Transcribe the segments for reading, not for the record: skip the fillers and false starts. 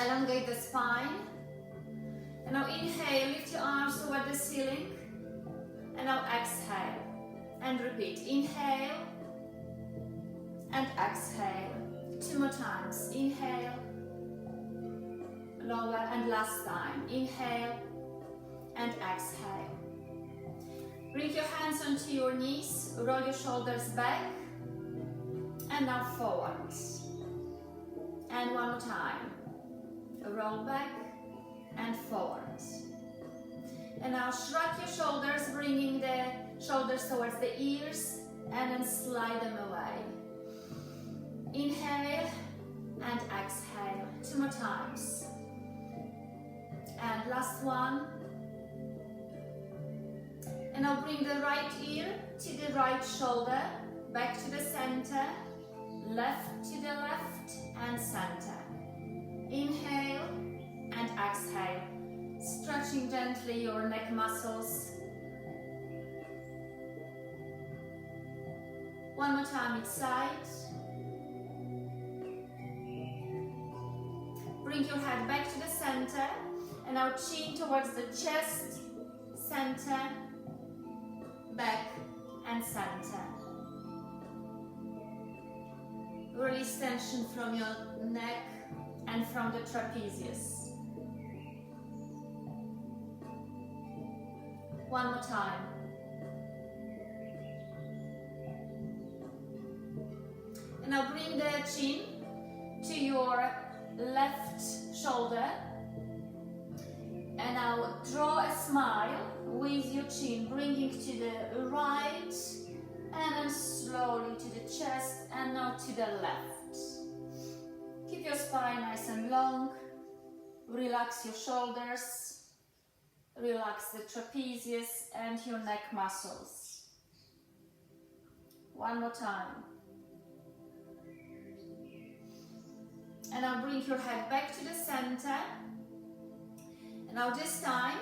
Elongate the spine. And now inhale, lift your arms toward the ceiling. And now exhale. And repeat. Inhale. And exhale. 2 more times. Inhale. Lower and last time. Inhale. And exhale. Bring your hands onto your knees. Roll your shoulders back. And now forward. And one more time. Roll back and forward. And now shrug your shoulders, bringing the shoulders towards the ears, and then slide them away. Inhale and exhale. 2 more times. And last one. And now bring the right ear to the right shoulder, back to the center, left to the left, and center. Inhale and exhale, stretching gently your neck muscles. One more time each side. Bring your head back to the center, and now chin towards the chest, center, back, and center. Release tension from your neck and from the trapezius. One more time. And now bring the chin to your left shoulder. And now draw a smile with your chin, bringing to the right, and then slowly to the chest, and now to the left. Keep your spine nice and long. Relax your shoulders. Relax the trapezius and your neck muscles. One more time. And now bring your head back to the center. And now this time,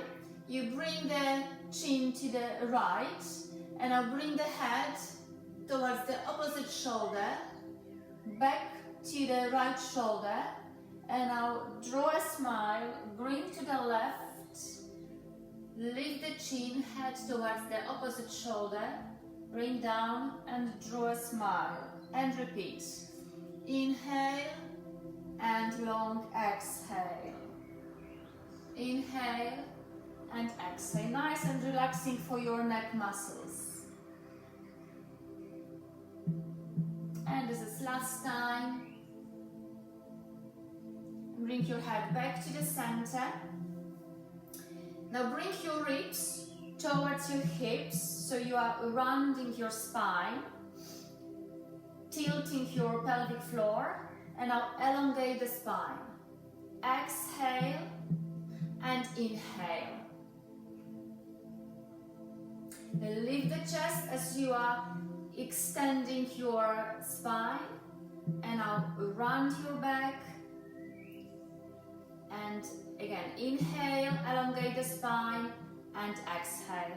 you bring the chin to the right, and now bring the head towards the opposite shoulder, back to the right shoulder, and now draw a smile, bring to the left, lift the chin, head towards the opposite shoulder, bring down and draw a smile, and repeat. Inhale and long exhale. Inhale and exhale. Nice and relaxing for your neck muscles. And this is last time. Bring your head back to the center. Now bring your ribs towards your hips, so you are rounding your spine, tilting your pelvic floor, and now elongate the spine. Exhale and inhale. Lift the chest as you are extending your spine, and now round your back. And again, inhale, elongate the spine, and exhale.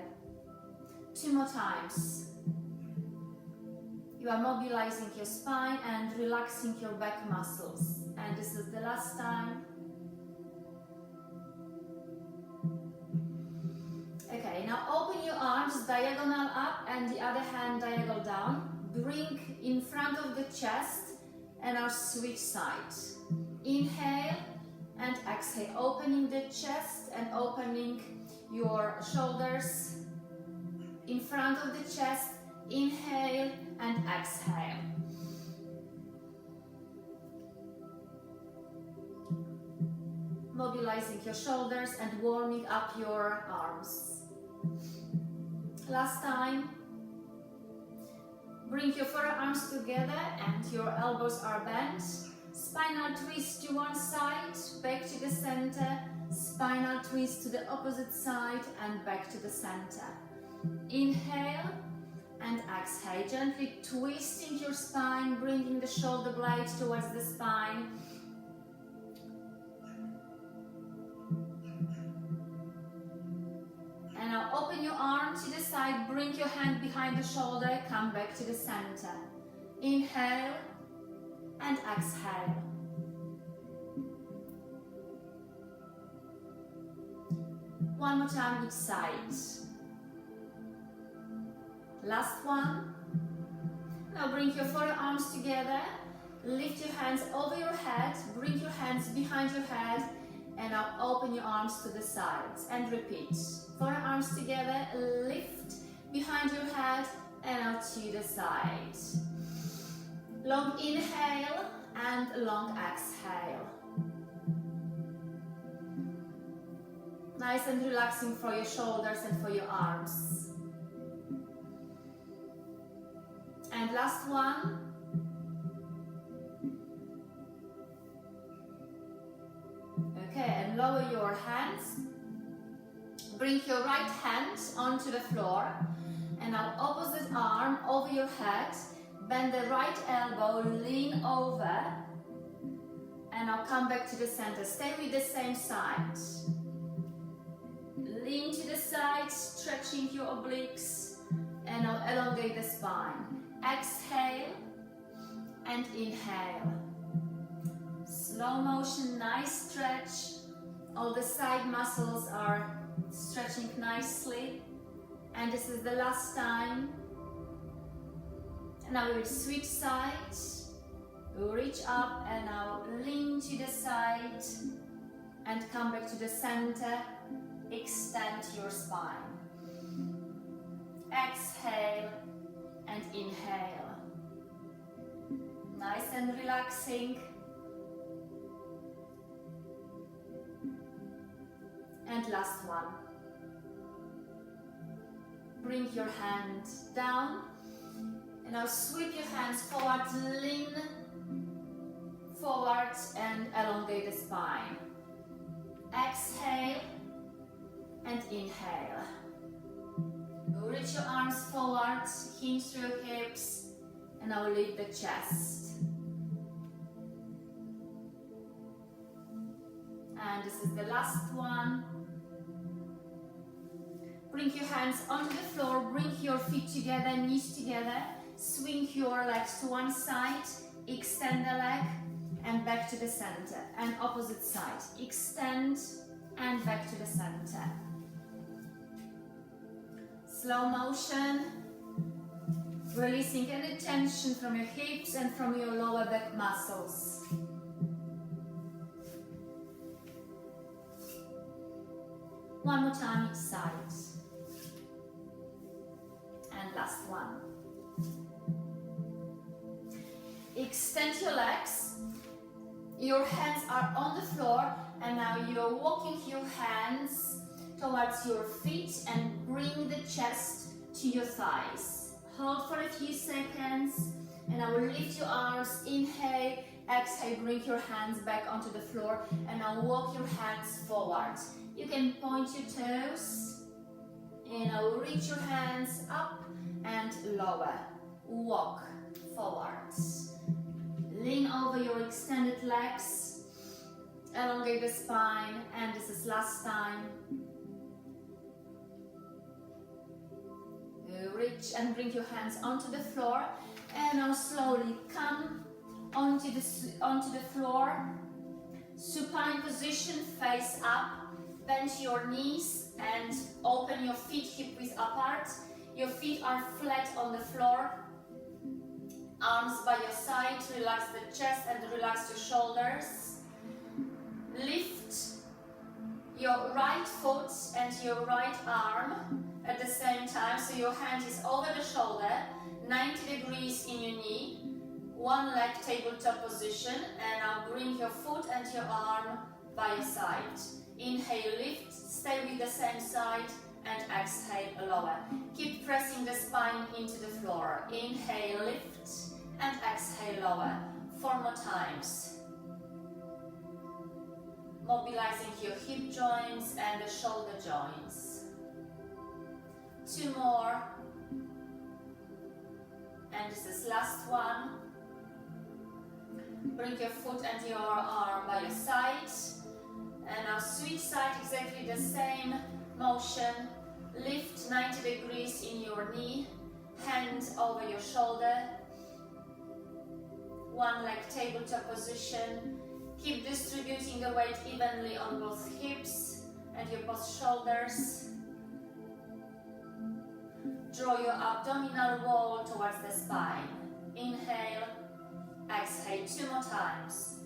2 more times. You are mobilizing your spine and relaxing your back muscles. And this is the last time. Okay, now open your arms diagonal up and the other hand diagonal down. Bring in front of the chest and now switch sides. Inhale and exhale, opening the chest and opening your shoulders in front of the chest. Inhale and exhale. Mobilizing your shoulders and warming up your arms. Last time. Bring your forearms together and your elbows are bent. Spinal twist to one side, back to the center. Spinal twist to the opposite side and back to the center. Inhale and exhale, gently twisting your spine, bringing the shoulder blade towards the spine. And now open your arm to the side, bring your hand behind the shoulder, come back to the center. Inhale and exhale. One more time each side. Last one. Now bring your forearms together. Lift your hands over your head. Bring your hands behind your head. And now open your arms to the sides. And repeat. Forearms together. Lift behind your head. And now to the side. Long inhale and long exhale. Nice and relaxing for your shoulders and for your arms. And last one. Okay, and lower your hands. Bring your right hand onto the floor. And now opposite arm over your head. Bend the right elbow, lean over. And now come back to the center. Stay with the same side. Lean to the side, stretching your obliques. And now elongate the spine. Exhale and inhale. Slow motion, nice stretch. All the side muscles are stretching nicely. And this is the last time. And now we will switch sides. Reach up and now lean to the side. And come back to the center. Extend your spine. Exhale and inhale. Nice and relaxing. And last one. Bring your hand down. And now sweep your hands forward, lean forward and elongate the spine. Exhale and inhale. Reach your arms forward, hinge through your hips, and now lift the chest. And this is the last one. Bring your hands onto the floor, bring your feet together, knees together, swing your legs to one side, extend the leg, and back to the center, and opposite side. Extend and back to the center. Slow motion, releasing any tension from your hips and from your lower back muscles. One more time each side. And last one. Extend your legs. Your hands are on the floor, and now you're walking your hands towards your feet and bring the chest to your thighs. Hold for a few seconds, and I will lift your arms. Inhale, exhale, bring your hands back onto the floor, and now walk your hands forward. You can point your toes, and I will reach your hands up and lower. Walk forwards. Lean over your extended legs, elongate the spine, and this is last time. Reach and bring your hands onto the floor, and now slowly come onto the floor. Supine position, face up. Bend your knees and open your feet hip width apart. Your feet are flat on the floor. Arms by your side, relax the chest and relax your shoulders. Lift your right foot and your right arm at the same time, so your hand is over the shoulder, 90 degrees in your knee, one leg tabletop position, and now bring your foot and your arm by your side. Inhale, lift, stay with the same side, and exhale, lower. Keep pressing the spine into the floor. Inhale, lift, and exhale, lower. 4 more times. Mobilizing your hip joints and the shoulder joints. 2 more. And this is last one. Bring your foot and your arm by your side. And now switch side, exactly the same motion. Lift 90 degrees in your knee. Hand over your shoulder. One leg tabletop position. Keep distributing the weight evenly on both hips. and your both shoulders. Draw your abdominal wall towards the spine. Inhale, exhale 2 more times.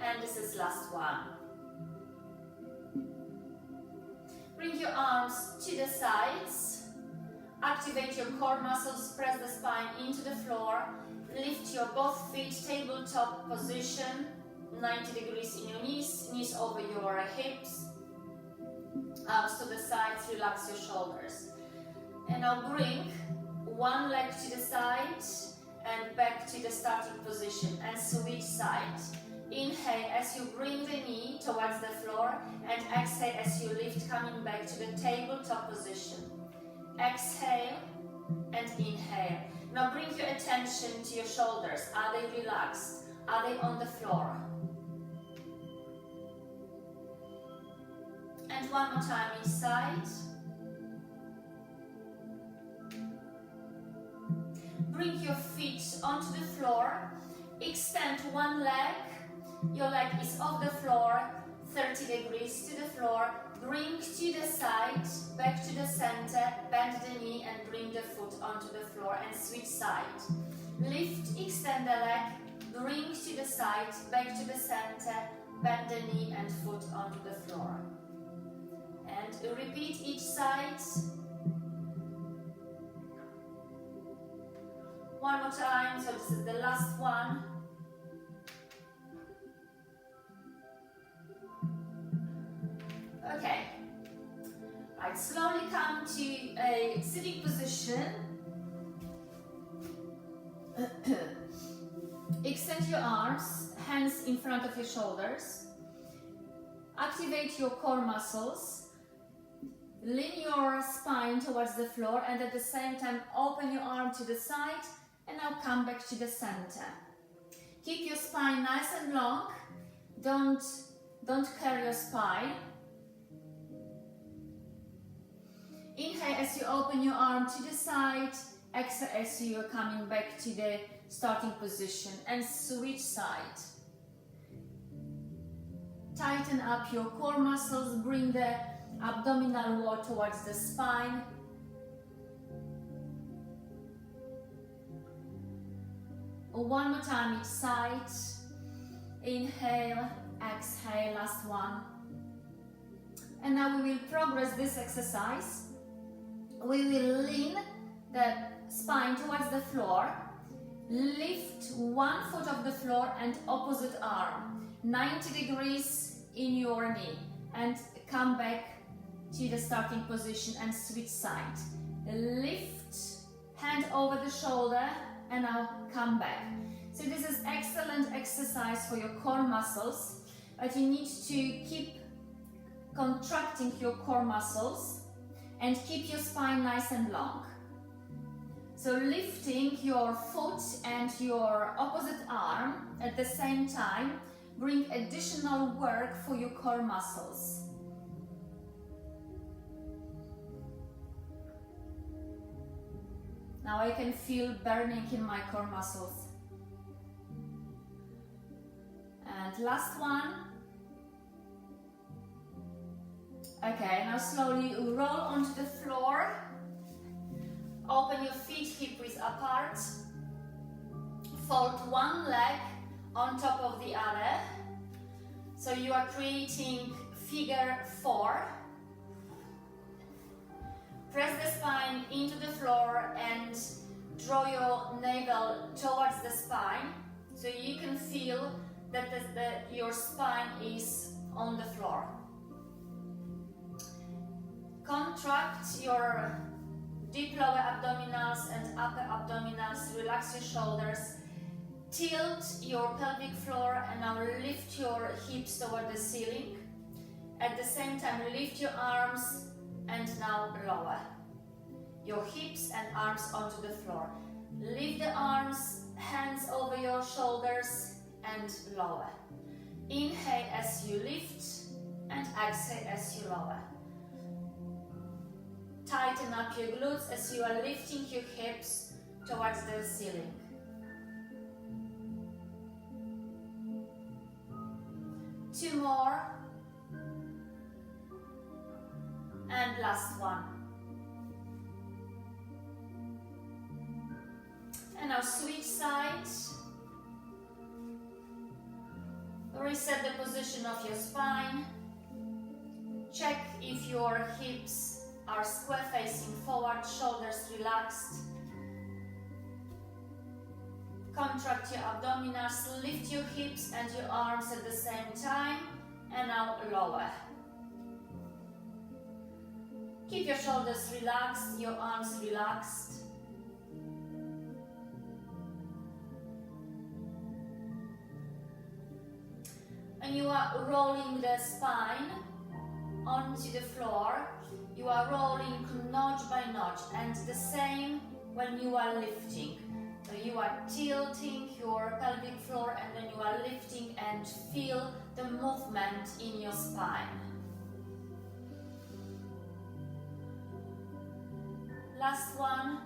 And this is last one. Bring your arms to the sides. Activate your core muscles, press the spine into the floor. Lift your both feet, tabletop position, 90 degrees in your knees, knees over your hips. Arms to the sides, relax your shoulders. And now bring one leg to the side and back to the starting position and switch sides. Inhale as you bring the knee towards the floor and exhale as you lift, coming back to the tabletop position. Exhale and inhale. Now bring your attention to your shoulders. Are they relaxed? Are they on the floor? And one more time each side. Bring your feet onto the floor. Extend one leg. Your leg is off the floor, 30 degrees to the floor. Bring to the side, back to the center, bend the knee and bring the foot onto the floor and switch side. Lift, extend the leg, bring to the side, back to the center, bend the knee and foot onto the floor. And repeat each side. One more time, so this is the last one. Okay, right, slowly come to a sitting position. Extend your arms, hands in front of your shoulders. Activate your core muscles. Lean your spine towards the floor and at the same time open your arm to the side and now come back to the center. Keep your spine nice and long. Don't curl your spine. Inhale as you open your arm to the side, exhale as you are coming back to the starting position and switch side. Tighten up your core muscles, bring the abdominal wall towards the spine. One more time each side. Inhale, exhale, last one. And now we will progress this exercise. We will lean the spine towards the floor, lift one foot off the floor and opposite arm, 90 degrees in your knee, and come back to the starting position and switch side. Lift, hand over the shoulder, and now come back. So this is excellent exercise for your core muscles, but you need to keep contracting your core muscles and keep your spine nice and long. So lifting your foot and your opposite arm at the same time bring additional work for your core muscles. Now I can feel burning in my core muscles. And last one. Okay, now slowly roll onto the floor. Open your feet hip width apart. Fold one leg on top of the other. So you are creating figure 4. Press the spine into the floor and draw your navel towards the spine so you can feel that your spine is on the floor. Contract your deep lower abdominals and upper abdominals, relax your shoulders, tilt your pelvic floor and now lift your hips toward the ceiling. At the same time lift your arms and now lower your hips and arms onto the floor. Lift the arms, hands over your shoulders and lower. Inhale as you lift and exhale as you lower. Tighten up your glutes as you are lifting your hips towards the ceiling. 2 more. And last one. And now switch side. Reset the position of your spine. Check if your hips are square facing forward, shoulders relaxed. Contract your abdominals, lift your hips and your arms at the same time, and now lower. Keep your shoulders relaxed, your arms relaxed. And you are rolling the spine onto the floor. You are rolling notch by notch, and the same when you are lifting. So you are tilting your pelvic floor and then you are lifting, and feel the movement in your spine. Last one.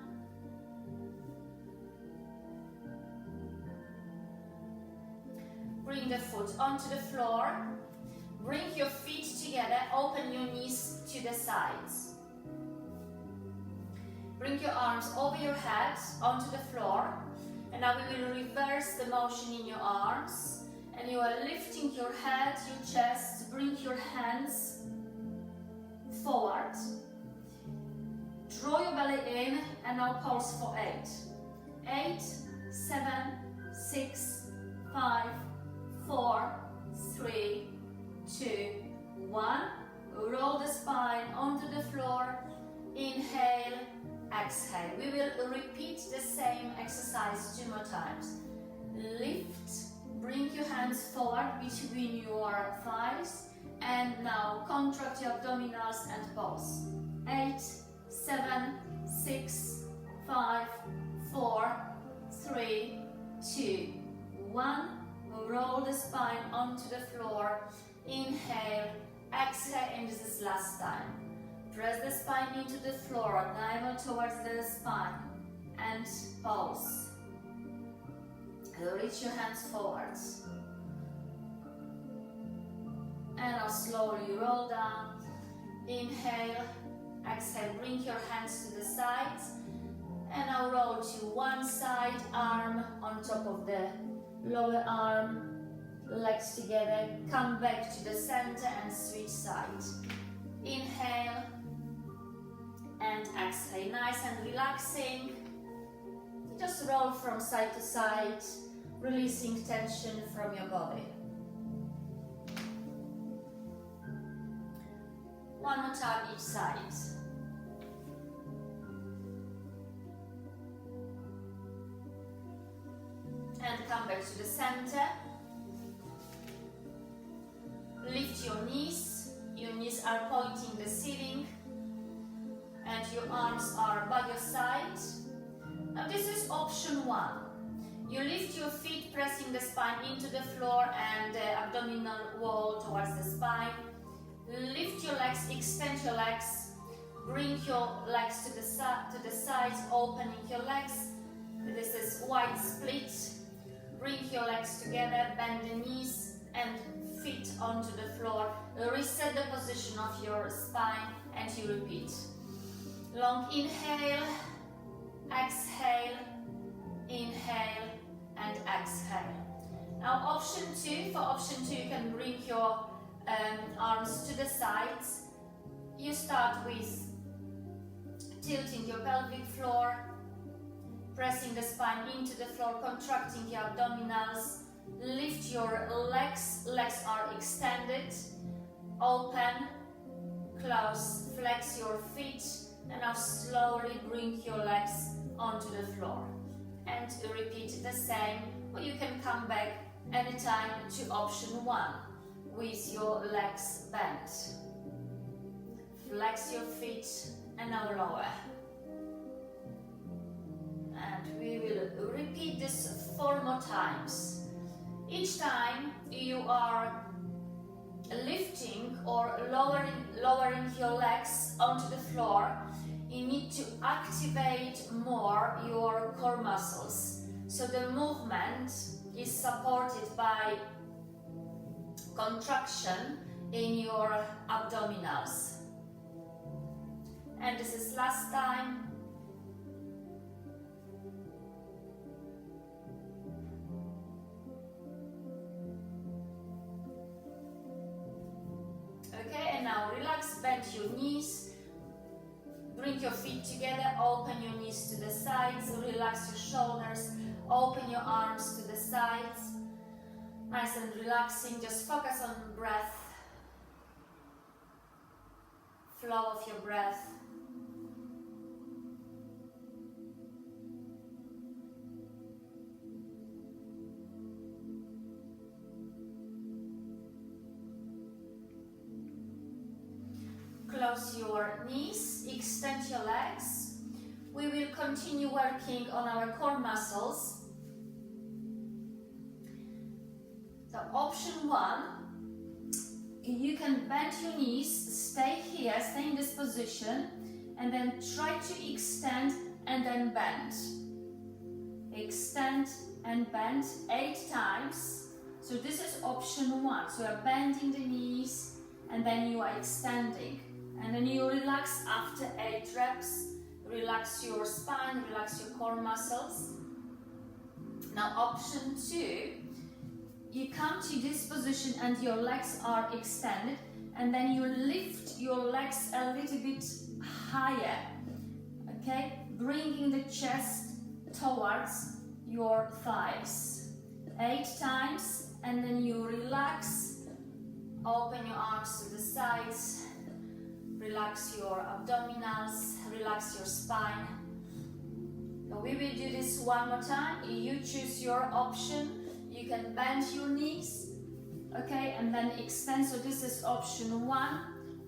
Bring the foot onto the floor. Bring your feet together, open your knees to the sides. Bring your arms over your head onto the floor, and now we will reverse the motion in your arms, and you are lifting your head, your chest. Bring your hands forward, draw your belly in, and now pulse for 8. 8, 7, 6, 5, 4, 3, 2, 1. Roll the spine onto the floor. Inhale, exhale. We will repeat the same exercise 2 more times. Lift, bring your hands forward between your thighs, and now contract your abdominals and pulse. 8, 7, 6, 5, 4, 3, 2, 1. Roll the spine onto the floor. Inhale, exhale, and this is last time. Press the spine into the floor, navel towards the spine, and pulse. Reach your hands forwards. And now slowly roll down. Inhale, exhale, bring your hands to the sides. And now roll to one side, arm on top of the lower arm, legs together. Come back to the center and switch sides. Inhale and exhale, nice and relaxing. Just roll from side to side, releasing tension from your body. One more time each side. And come back to the center. Lift your knees. Your knees are pointing the ceiling, and your arms are by your side. Now this is option 1. You lift your feet, pressing the spine into the floor and the abdominal wall towards the spine. Lift your legs, extend your legs. Bring your legs to the sides, opening your legs. This is wide split. Bring your legs together, bend the knees and feet onto the floor. Reset the position of your spine, and you repeat. Long inhale, exhale, inhale, and exhale. Now option 2, for option 2 you can bring your arms to the sides. You start with tilting your pelvic floor, pressing the spine into the floor, contracting your abdominals. Lift your legs, legs are extended, open, close, flex your feet, and now slowly bring your legs onto the floor. And repeat the same, or you can come back anytime to option 1 with your legs bent. Flex your feet and now lower. And we will repeat this 4 more times. Each time you are lifting or lowering your legs onto the floor, you need to activate more your core muscles. So the movement is supported by contraction in your abdominals. And this is last time. Okay, and now relax, bend your knees, bring your feet together, open your knees to the sides, relax your shoulders, open your arms to the sides. Nice and relaxing, just focus on breath, flow of your breath. Close your knees, extend your legs. We will continue working on our core muscles. So option 1, you can bend your knees, stay here, stay in this position, and then try to extend and then bend. Extend and bend 8 times. So this is option 1. So you're bending the knees and then you are extending. And then you relax after 8 reps. Relax your spine, relax your core muscles. Now option 2, you come to this position and your legs are extended, and then you lift your legs a little bit higher, okay? Bringing the chest towards your thighs. 8 times, and then you relax, open your arms to the sides, relax your abdominals, relax your spine. Now we will do this one more time. You choose your option. You can bend your knees, okay, and then extend. So this is option 1,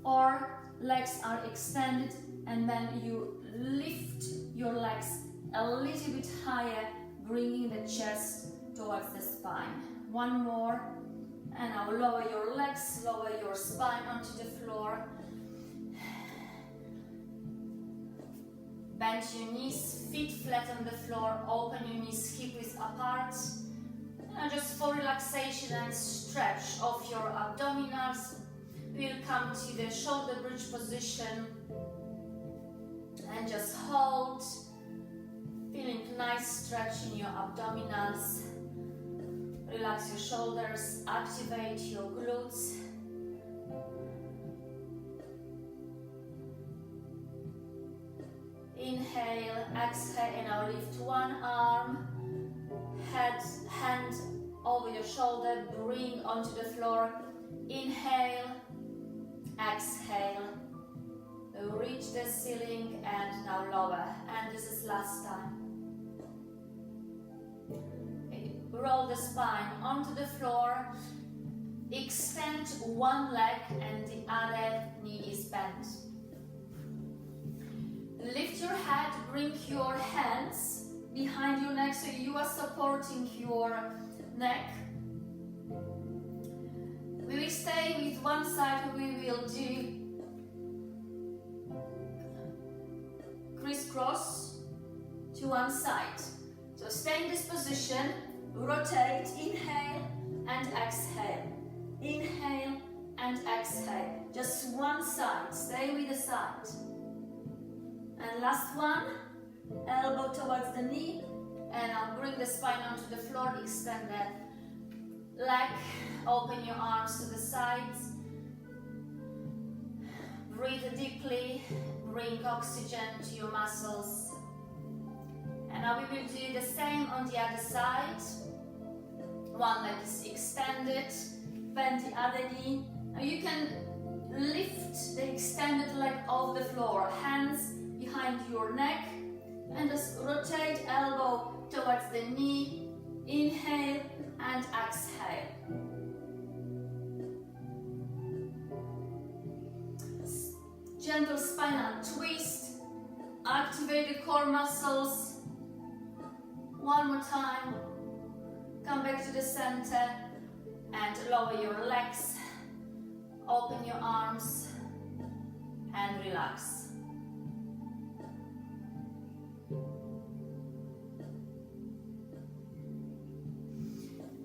or legs are extended and then you lift your legs a little bit higher, bringing the chest towards the spine. One more, and now lower your legs, lower your spine onto the floor. Bend your knees, feet flat on the floor, open your knees hip width apart. And just for relaxation and stretch of your abdominals, we'll come to the shoulder bridge position and just hold, feeling nice stretch in your abdominals. Relax your shoulders, activate your glutes. Inhale, exhale, and now lift one arm, hand over your shoulder, bring onto the floor. Inhale, exhale, reach the ceiling, and now lower. And this is last time. Roll the spine onto the floor, extend one leg and the other knee is bent. Lift your head, bring your hands behind your neck so you are supporting your neck. We will stay with one side. We will do crisscross to one side. So stay in this position, rotate, inhale and exhale. Inhale and exhale. Just one side, stay with the side. And last one, elbow towards the knee, and I'll bring the spine onto the floor, extend the leg, open your arms to the sides, breathe deeply, bring oxygen to your muscles. And now we will do the same on the other side. One leg is extended, bend the other knee. Now you can lift the extended leg off the floor, hands behind your neck, and just rotate elbow towards the knee. Inhale and exhale. Gentle spinal twist. Activate the core muscles. One more time. Come back to the center and lower your legs. Open your arms and relax.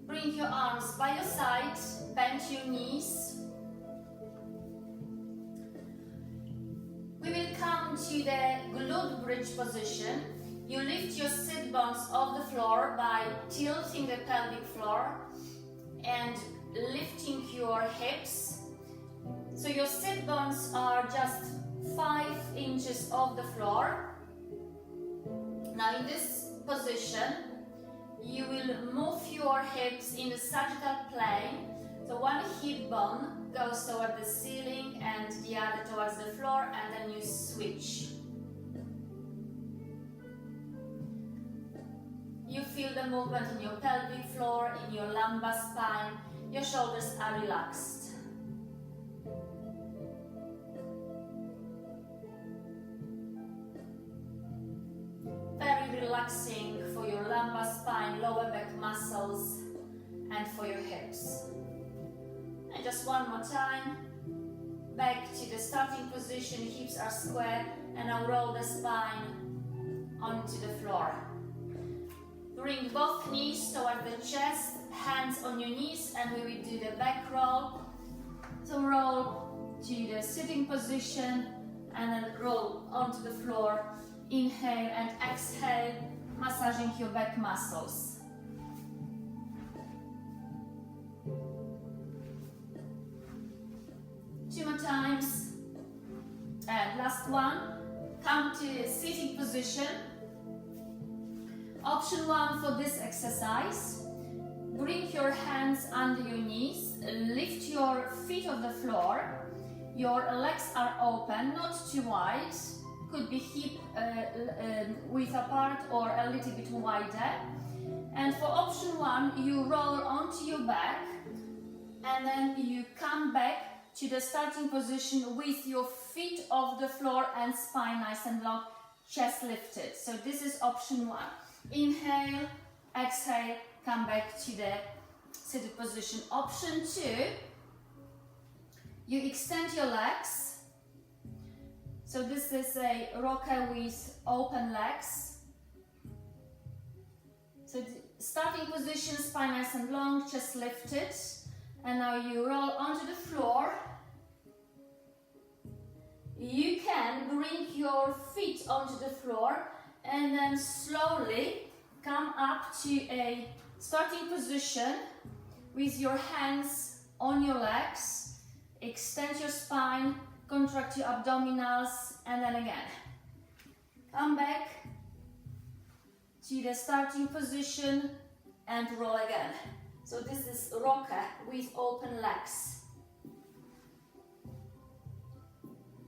Bring bring your arms by your side, bend your knees. We will come to the glute bridge position. You lift your sit bones off the floor by tilting the pelvic floor and lifting your hips. So your sit bones are just 5 inches off the floor. Now in this position, you will move your hips in the sagittal plane. So one hip bone goes toward the ceiling and the other towards the floor, and then you switch. You feel the movement in your pelvic floor, in your lumbar spine. Your shoulders are relaxed. Very relaxing for your lumbar spine, lower back muscles, and for your hips. And just one more time. Back to the starting position, hips are square, and now roll the spine onto the floor. Bring both knees toward the chest, hands on your knees, and we will do the back roll. So roll to the sitting position, and then roll onto the floor. Inhale and exhale, massaging your back muscles. Two more times. And last one. Come to sitting position. Option 1 for this exercise. Bring your hands under your knees. Lift your feet off the floor. Your legs are open, not too wide. Could be hip width apart or a little bit wider. And for option 1, you roll onto your back, and then you come back to the starting position with your feet off the floor and spine nice and long, chest lifted. So this is option 1. Inhale, exhale, come back to the seated position. Option 2, you extend your legs. So this is a rocker with open legs. So the starting position, spine nice and long, chest lifted. And now you roll onto the floor. You can bring your feet onto the floor and then slowly come up to a starting position with your hands on your legs. Extend your spine, contract your abdominals, and then again. Come back to the starting position and roll again. So this is rocker with open legs.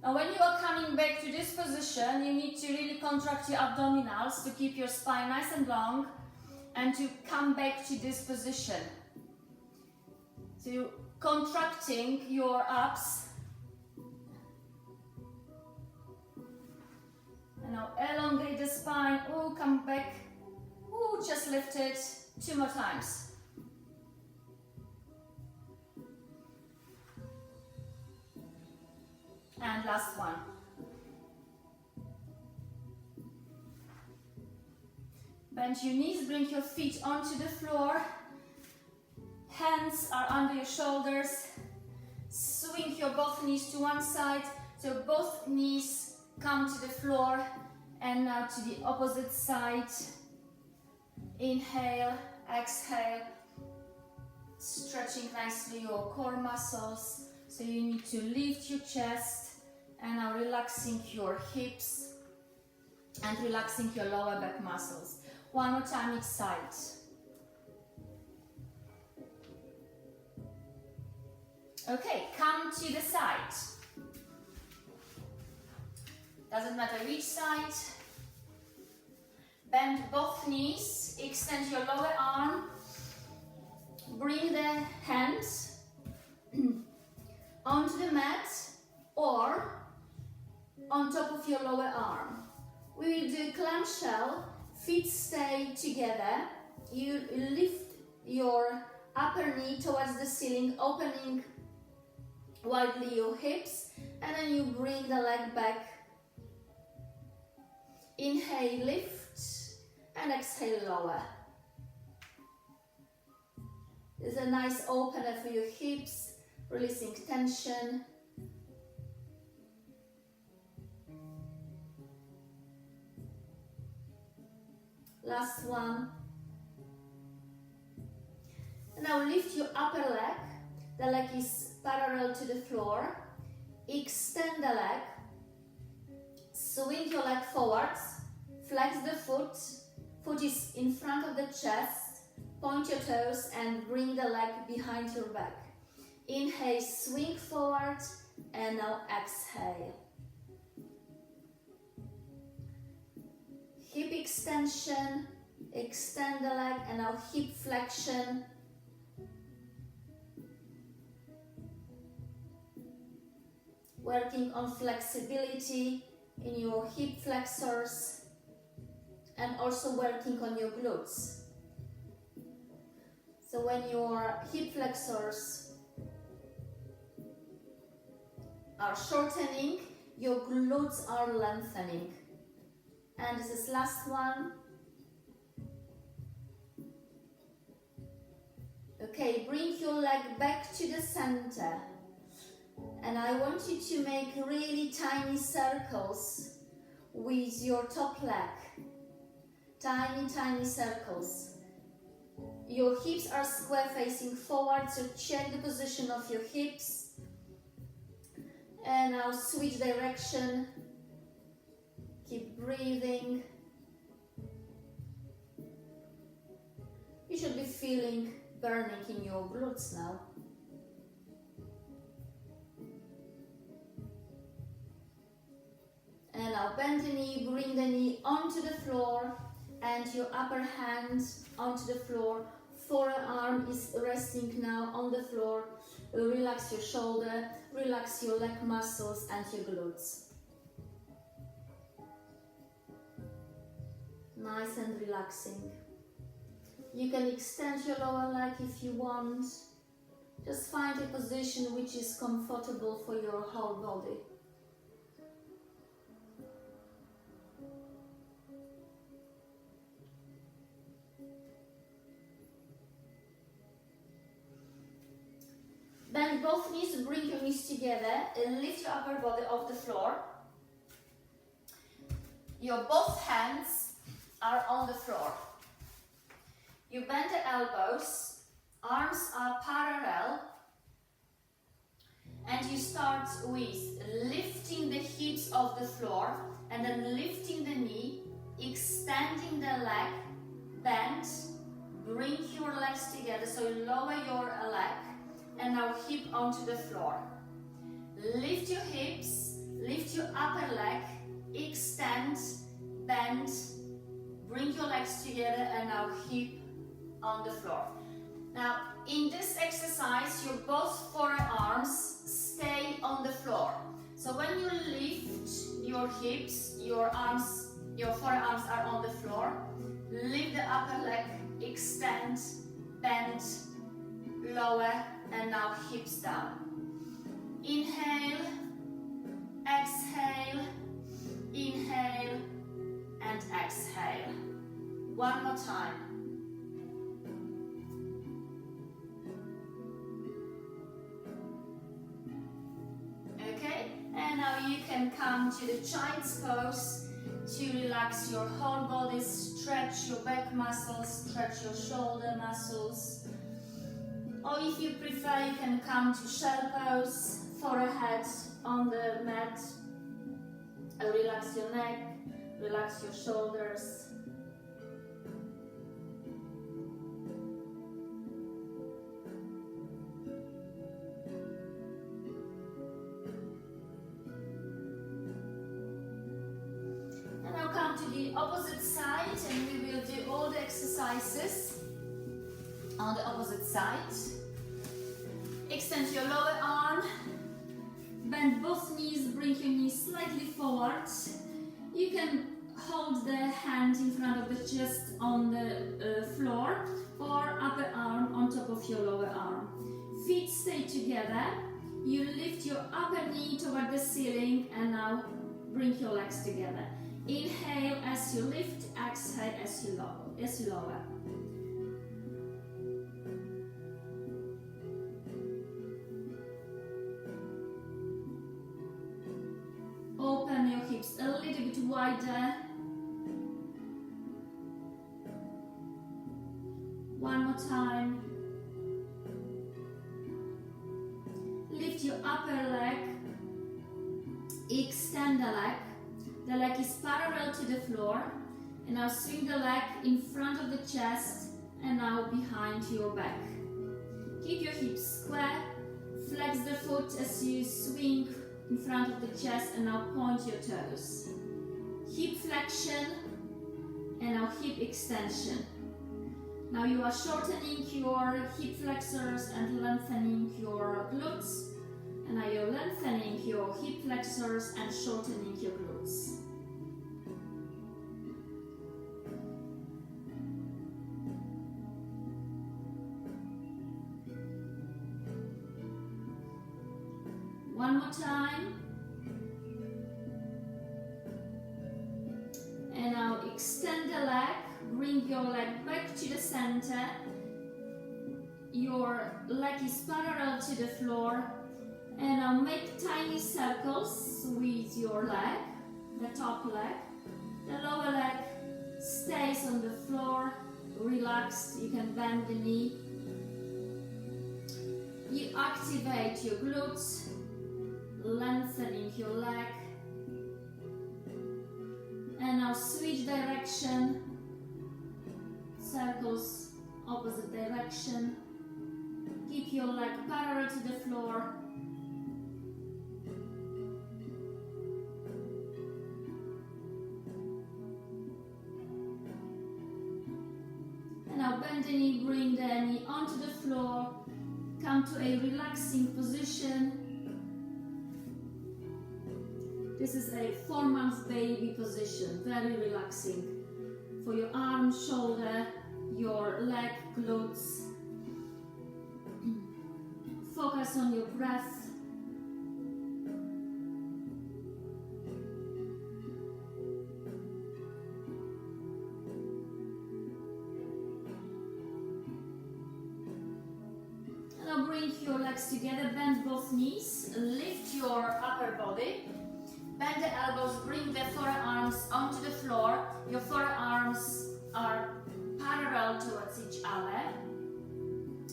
Now when you are coming back to this position, you need to really contract your abdominals to keep your spine nice and long and to come back to this position. So contracting your abs. And now elongate the spine. Ooh, come back. Ooh, just lift it. 2 more times. And last one. Bend your knees, bring your feet onto the floor. Hands are under your shoulders. Swing your both knees to one side. So both knees come to the floor. And now to the opposite side. Inhale, exhale. Stretching nicely your core muscles. So you need to lift your chest. And now relaxing your hips and relaxing your lower back muscles. One more time each side. Okay, come to the side. Doesn't matter which side. Bend both knees, extend your lower arm. Bring the hands onto the mat or on top of your lower arm. We will do clamshell, feet stay together. You lift your upper knee towards the ceiling, opening widely your hips, and then you bring the leg back. Inhale, lift, and exhale, lower. is a nice opener for your hips, releasing tension. Last one. And now lift your upper leg. The leg is parallel to the floor. Extend the leg. Swing your leg forwards. Flex the foot. Foot is in front of the chest. Point your toes and bring the leg behind your back. Inhale, swing forward, and now exhale. Hip extension, extend the leg, and now hip flexion. Working on flexibility in your hip flexors and also working on your glutes. So when your hip flexors are shortening, your glutes are lengthening. And this is last one. Okay, bring your leg back to the center. And I want you to make really tiny circles with your top leg. Tiny, tiny circles. Your hips are square facing forward, so check the position of your hips. And now switch direction. Keep breathing. You should be feeling burning in your glutes now. And now bend the knee, bring the knee onto the floor and your upper hand onto the floor. Forearm is resting now on the floor. Relax your shoulder, relax your leg muscles and your glutes. Nice and relaxing. You can extend your lower leg if you want. Just find a position which is comfortable for your whole body. Bend both knees, bring your knees together and lift your upper body off the floor. Your both hands are on the floor. You bend the elbows, arms are parallel, and you start with lifting the hips off the floor and then lifting the knee, extending the leg, bend, bring your legs together, so lower your leg, and now hip onto the floor. Lift your hips, lift your upper leg, extend, bend, bring your legs together, and now hip on the floor. Now, in this exercise, your both forearms stay on the floor. So when you lift your hips, your forearms are on the floor. Lift the upper leg, extend, bend, lower, and now hips down. Inhale, exhale, inhale, and exhale. One more time. Okay, and now you can come to the child's pose to relax your whole body, stretch your back muscles, stretch your shoulder muscles. Or if you prefer, you can come to shell pose, forehead on the mat. Relax your neck, relax your shoulders. And now come to the opposite side and we will do all the exercises on the opposite side. Extend your lower arm, bend both knees, bring your knees slightly forward. You can hold the hand in front of the chest on the floor or upper arm on top of your lower arm. Feet stay together. You lift your upper knee toward the ceiling and now bring your legs together. Inhale as you lift, exhale as you lower. it a bit wider. One more time. Lift your upper leg. Extend the leg. The leg is parallel to the floor. And now swing the leg in front of the chest and now behind your back. Keep your hips square. Flex the foot as you swing in front of the chest and now point your toes. Hip flexion and now hip extension. Now you are shortening your hip flexors and lengthening your glutes. And now you're lengthening your hip flexors and shortening your glutes. One more time. And now extend the leg. Bring your leg back to the center. Your leg is parallel to the floor. And now make tiny circles with your leg, the top leg. The lower leg stays on the floor, relaxed. You can bend the knee. You activate your glutes, lengthening your leg. And now switch direction. Circles, opposite direction. Keep your leg parallel to the floor. And now bend the knee, bring the knee onto the floor. Come to a relaxing position. This is a 4-month baby position, very relaxing. For your arm, shoulder, your leg, glutes. Focus on your breath. And now bring your legs together, bend both knees, lift your upper body. Bend the elbows, bring the forearms onto the floor. Your forearms are parallel towards each other.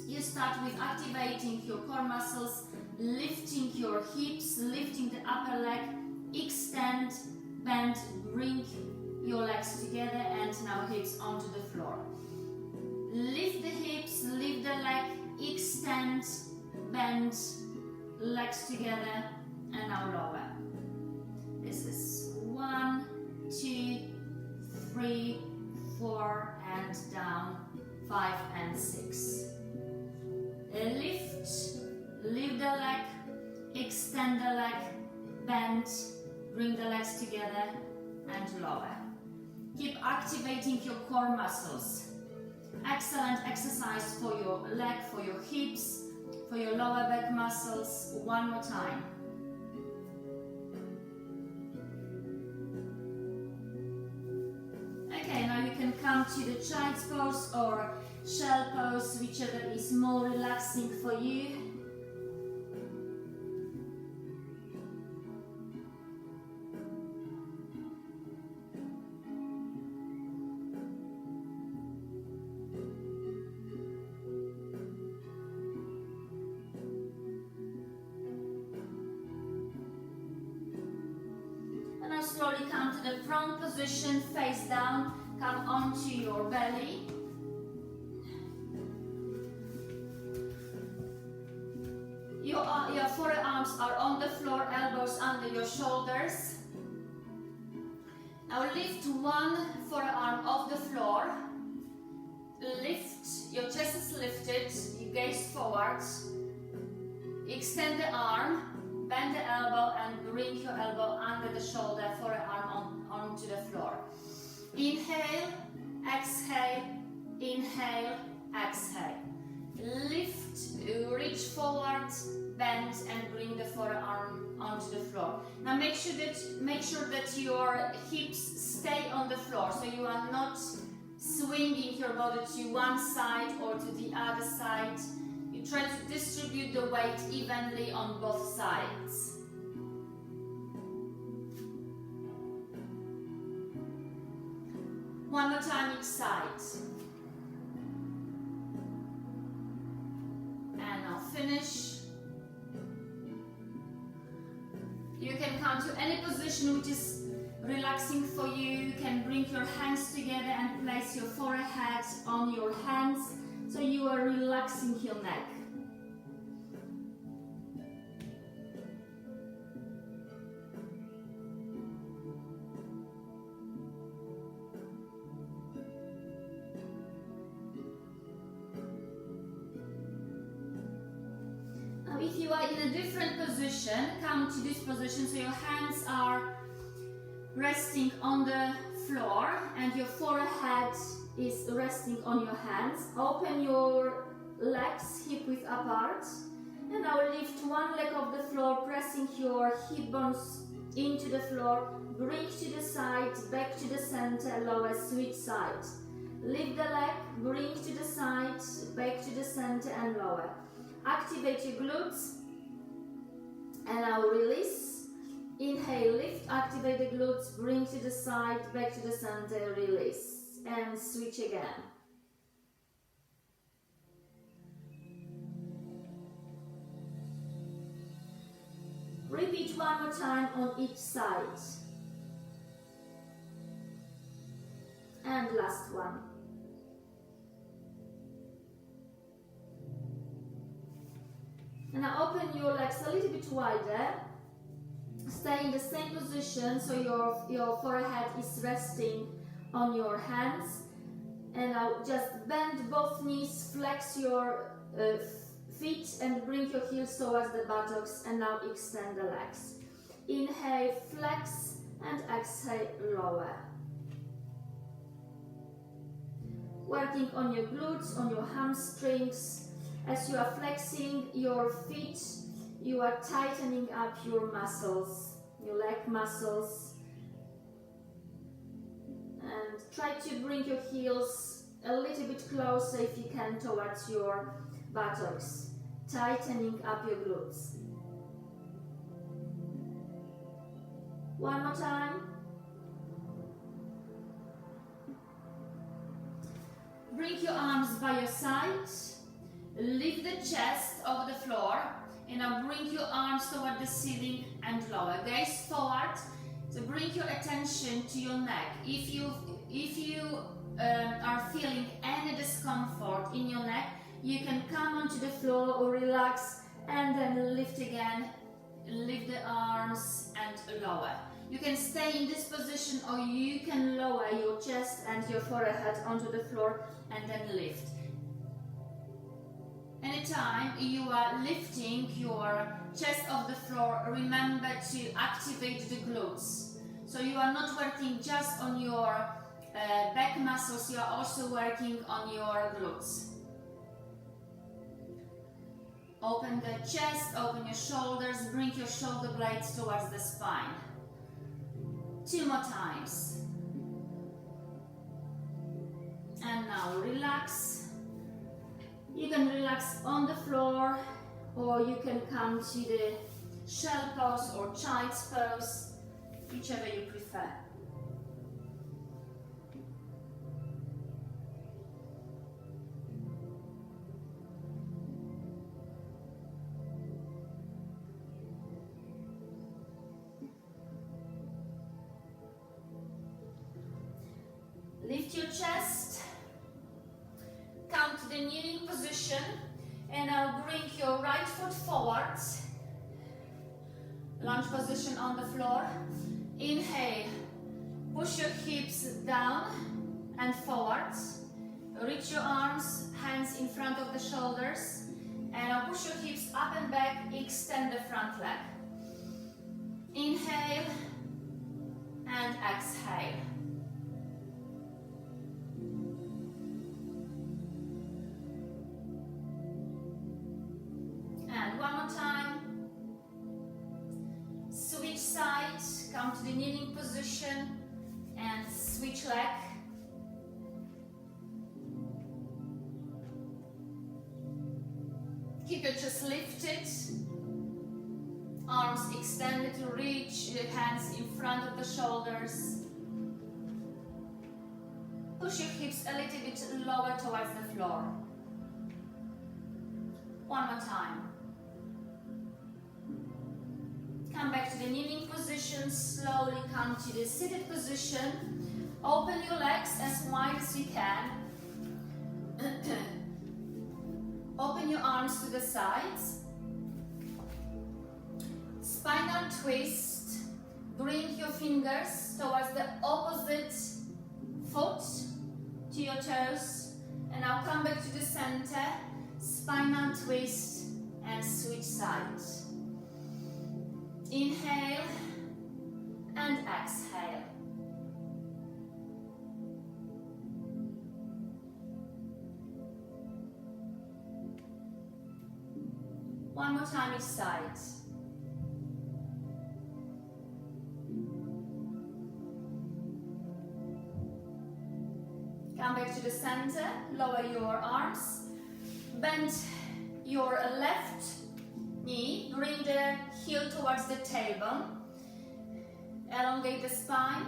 You start with activating your core muscles, lifting your hips, lifting the upper leg, extend, bend, bring your legs together and now hips onto the floor. Lift the hips, lift the leg, extend, bend, legs together and now lower. This is 1, 2, 3, 4 and down, 5 and 6. Lift the leg, extend the leg, bend, bring the legs together and lower. Keep activating your core muscles. Excellent exercise for your leg, for your hips, for your lower back muscles. One more time. Okay, now you can come to the child's pose or shell pose, whichever is more relaxing for you. And now slowly come to the front position, face down, come onto your belly. Your forearms are on the floor, elbows under your shoulders. Now lift one forearm off the floor. Lift, your chest is lifted, you gaze forward. Extend the arm, bend the elbow and bring your elbow under the shoulder, forearm onto the floor. Inhale, exhale, inhale, exhale. Lift, reach forward, bend and bring the forearm onto the floor. Now make sure that your hips stay on the floor, so you are not swinging your body to one side or to the other side. You try to distribute the weight evenly on both sides. One more time each side. And now finish. You can come to any position which is relaxing for you. You can bring your hands together and place your forehead on your hands, so you are relaxing your neck. Now if you are in a different position, come to this position so your hands are resting on the floor and your forehead is resting on your hands. Open your legs hip width apart, and now lift one leg off the floor, pressing your hip bones into the floor. Bring to the side, back to the center, lower, switch side. Lift the leg, bring to the side, back to the center and lower. Activate your glutes and now release. Inhale, lift, activate the glutes, bring to the side, back to the center, release, and switch again. Repeat one more time on each side. And last one. And now open your legs a little bit wider. Stay in the same position so your forehead is resting on your hands. And now just bend both knees, flex your feet and bring your heels towards the buttocks, and now extend the legs. Inhale, flex, and exhale, lower. Working on your glutes, on your hamstrings. As you are flexing your feet, you are tightening up your muscles, your leg muscles. And try to bring your heels a little bit closer if you can towards your buttocks, tightening up your glutes. One more time. Bring your arms by your side. Lift the chest over the floor. And now bring your arms toward the ceiling and lower. Gaze forward. So bring your attention to your neck. If you are feeling any discomfort in your neck, you can come onto the floor or relax and then lift again. Lift the arms and lower. You can stay in this position or you can lower your chest and your forehead onto the floor and then lift. Anytime you are lifting your chest off the floor, remember to activate the glutes. So you are not working just on your back muscles, you are also working on your glutes. Open the chest, open your shoulders, bring your shoulder blades towards the spine. 2 more times. And now relax. You can relax on the floor, or you can come to the shell pose or child's pose, whichever you prefer. Lift your chest, come to the kneeling position, and now bring your right foot forward, lunge position on the floor. Inhale, push your hips down and forward, reach your arms, hands in front of the shoulders, and now push your hips up and back, extend the front leg. Inhale and exhale. And one more time. Switch side, come to the kneeling position and switch leg. Keep your chest lifted, arms extended to reach, your hands in front of the shoulders. Push your hips a little bit lower towards the floor. One more time. Come back to the kneeling position. Slowly come to the seated position. Open your legs as wide as you can. Open your arms to the sides. Spinal twist. Bring your fingers towards the opposite foot to your toes. And now come back to the center. Spinal twist and switch sides. Inhale and exhale. One more time each side. Come back to the center, lower your arms, bend your left knee, bring the heel towards the tailbone, elongate the spine,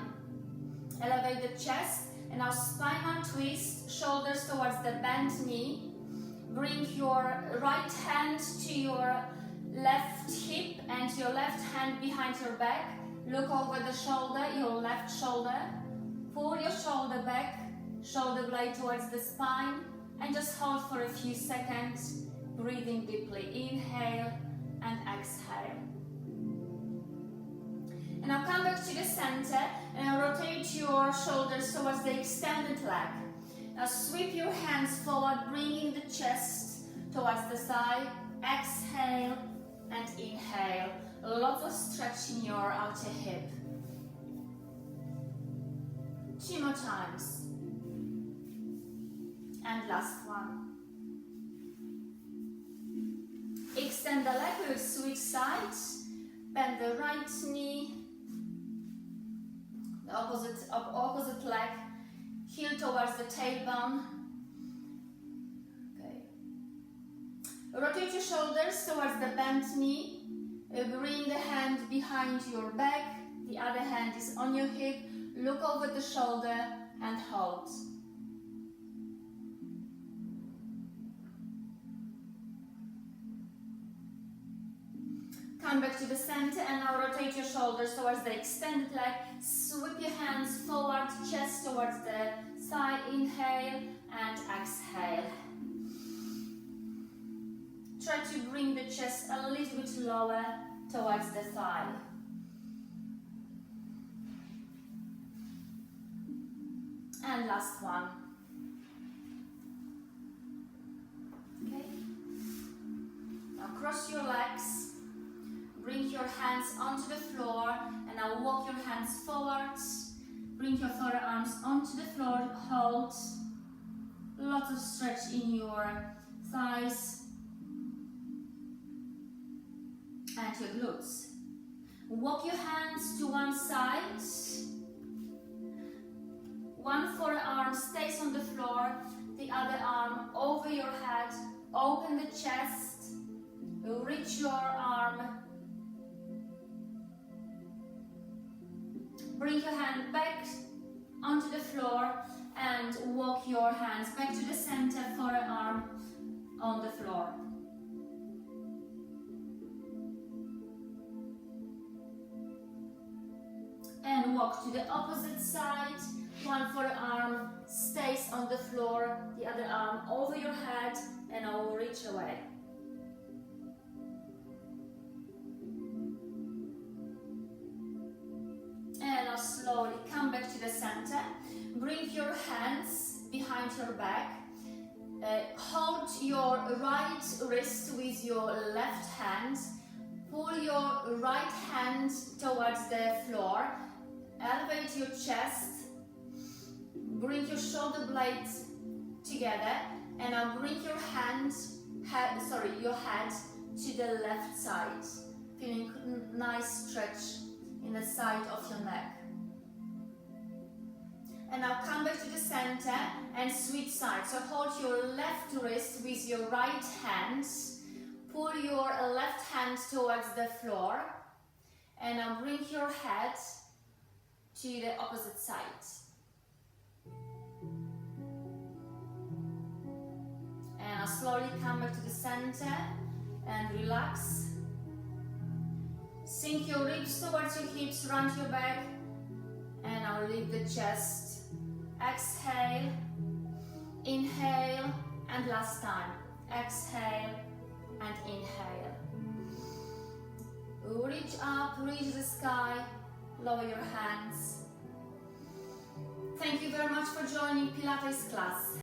elevate the chest, and now spinal twist, shoulders towards the bent knee. Bring your right hand to your left hip and your left hand behind your back. Look over the shoulder, your left shoulder. Pull your shoulder back, shoulder blade towards the spine, and just hold for a few seconds, breathing deeply. Inhale and exhale. And now come back to the center and rotate your shoulders towards the extended leg. Now sweep your hands forward, bringing the chest towards the side. Exhale and inhale. Lots of stretch in your outer hip. 2 more times. And last one. Extend the leg, we will switch sides. Bend the right knee, the opposite leg, heel towards the tailbone. Okay. Rotate your shoulders towards the bent knee. Bring the hand behind your back. The other hand is on your hip. Look over the shoulder and hold. Come back to the center and now rotate your shoulders towards the extended leg. Sweep your hands forward, chest towards the side. Inhale and exhale. Try to bring the chest a little bit lower towards the thigh. And last one. Okay. Now cross your legs. Bring your hands onto the floor and now walk your hands forwards. Bring your forearms onto the floor, hold. Lots of stretch in your thighs and your glutes. Walk your hands to one side. One forearm stays on the floor, the other arm over your head. Open the chest, reach your arm. Bring your hand back onto the floor and walk your hands back to the center, forearm on the floor. And walk to the opposite side. One forearm stays on the floor, the other arm over your head, and I will reach away. And now slowly come back to the center. Bring your hands behind your back. Hold your right wrist with your left hand. Pull your right hand towards the floor. Elevate your chest. Bring your shoulder blades together. And now bring your head to the left side. Feeling nice stretch in the side of your neck. And now come back to the center and switch sides. So hold your left wrist with your right hand. Pull your left hand towards the floor. And now bring your head to the opposite side. Now slowly come back to the center and relax. Sink your ribs towards your hips, round your back, and now lift the chest. Exhale, inhale, and last time. Exhale and inhale. Reach up, reach the sky, lower your hands. Thank you very much for joining Pilates class.